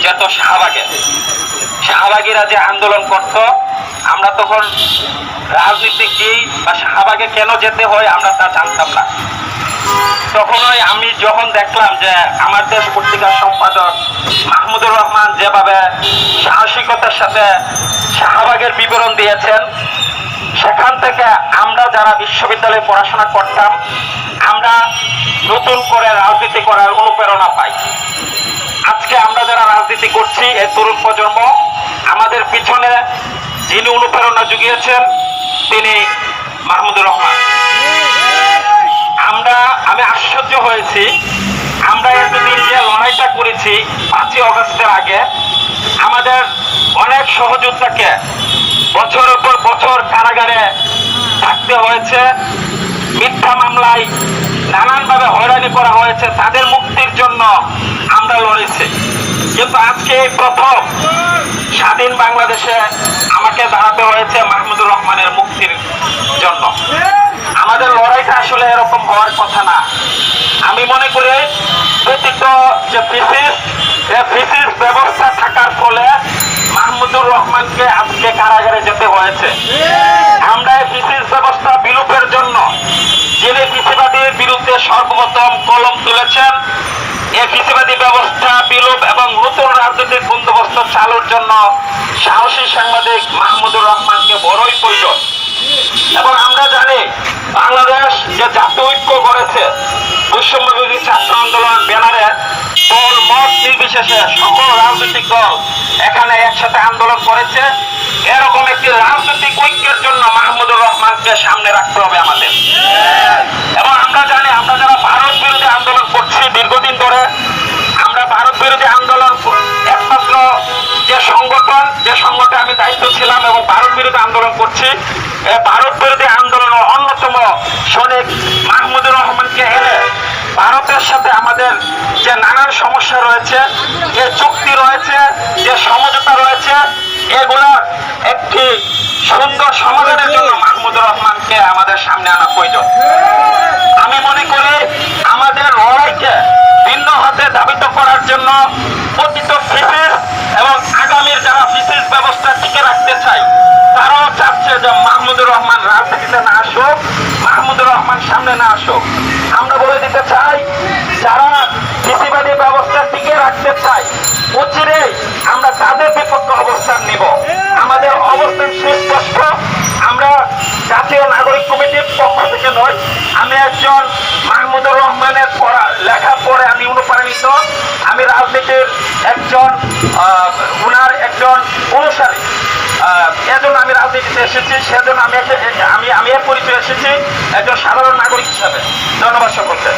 যেত শাহবাগীরা যে আন্দোলন করত, আমরা তখন রাজনীতি কি বা শাহবাগে কেন যেতে হয় আমরা তা জানতাম না। তখনই আমি যখন দেখলাম যে আমার দেশ পত্রিকার সম্পাদক মাহমুদুর রহমান যেভাবে সাহসিকতার সাথে শাহবাগের বিবরণ দিয়েছেন, সেখান থেকে আমরা যারা বিশ্ববিদ্যালয়ে পড়াশোনা করতাম আমরা নতুন করে রাজনীতি করার অনুপ্রেরণা পাই। আজকে আমরা যারা রাজনীতি করছি এই তরুণ প্রজন্ম, আমাদের পিছনে যিনি অনুপ্রেরণা জুগিয়েছেন তিনি মাহমুদুর রহমান। আমি আশ্চর্য হয়েছি, আমরা এতদিন যে লড়াইটা করেছি 5ই অগস্টের আগে, আমাদের অনেক সহযোদ্ধাকে বছরের পর বছর কারাগারে থাকতে হয়েছে, মিথ্যা মামলায় নানানভাবে হয়রানি করা হয়েছে, তাদের মুক্তির জন্য আমরা লড়েছি। কিন্তু আজকে প্রথম স্বাধীন বাংলাদেশে আমাকে দাঁড়াতে হয়েছে মাহমুদুর রহমানের মুক্তির জন্য। আমাদের লড়াইটা আসলে এরকম হওয়ার কথা না। আমি মনে করি ব্যতীত যে ফিসিস ব্যবস্থা থাকার ফলে মাহমুদুর রহমানকে আজকে কারাগারে যেতে হয়েছে। আমরা এই ফিসিস ব্যবস্থা বিলোপের জন্য যিনি ফিসিবাদীর বিরুদ্ধে সর্বপ্রথম কলম তুলেছেন, এই ফিসিবাদী ব্যবস্থা বিলোপ এবং নতুন রাজনৈতিক বন্দোবস্ত চালুর জন্য সাহসী সাংবাদিক মাহমুদুর রহমানকে বড়ই প্রয়োজন। এবং আমরা জানি বাংলাদেশ যে জাতীয় ঐক্য করেছে বৈষম্য বিরোধী ছাত্র আন্দোলন ব্যানারে, দল মত নির্বিশেষে সকল রাজনৈতিক দল এখানে একসাথে আন্দোলন করেছে। এরকম একটি রাজনৈতিক ঐক্যের জন্য মাহমুদুর রহমানকে সামনে রাখতে হবে আমাদের। এবং আমরা জানি আমরা যারা ভারত বিরোধী আন্দোলন করছি দীর্ঘদিন ধরে, আমরা ভারত বিরোধী আন্দোলন একমাত্র যে সংগঠনে আমি দায়িত্ব ছিলাম এবং ভারত বিরোধী আন্দোলন করছি, ভারত বিরোধী আন্দোলনের অন্যতম সৈনিক মাহমুদুর রহমানকে এনে ভারতের সাথে আমাদের যে নানান সমস্যা রয়েছে, যে চুক্তি রয়েছে, যে সমঝোতা রয়েছে, এগুলোর একটি সুন্দর সমাধানের জন্য মাহমুদুর রহমানকে আমাদের সামনে আনা প্রয়োজন। আমি মনে করি আমাদের লড়াইকে ভিন্ন হাতে ধাবিত করার জন্য প্রকৃত ফিসিস এবং আগামীর যারা ফিসিস ব্যবস্থা টিকে রাখতে চাই তারাও চাচ্ছে যে মাহমুদুর রহমান রাজনীতিতে না আসুক, মাহমুদুর রহমান সামনে না আসুক। আমরা বলে দিতে চাই যারা ফিসিবাদী ব্যবস্থা টিকে রাখতে চাই অচিরেই আমরা তাদের বিপক্ষে অবস্থান নিব। আমাদের অবস্থান সুস্পষ্ট। আমরা জাতীয় নাগরিক কমিটির পক্ষ থেকে নয়, আমি একজন মাহমুদুর রহমানের লেখা পড়ে আমি অনুপ্রাণিত। আমি রাজনীতির উনার একজন অনুসারী, এজন্য আমি রাজনীতিতে এসেছি। সেজন্য আমি এর পরিচয় এসেছি একজন সাধারণ নাগরিক হিসাবে। ধন্যবাদ সকলকে।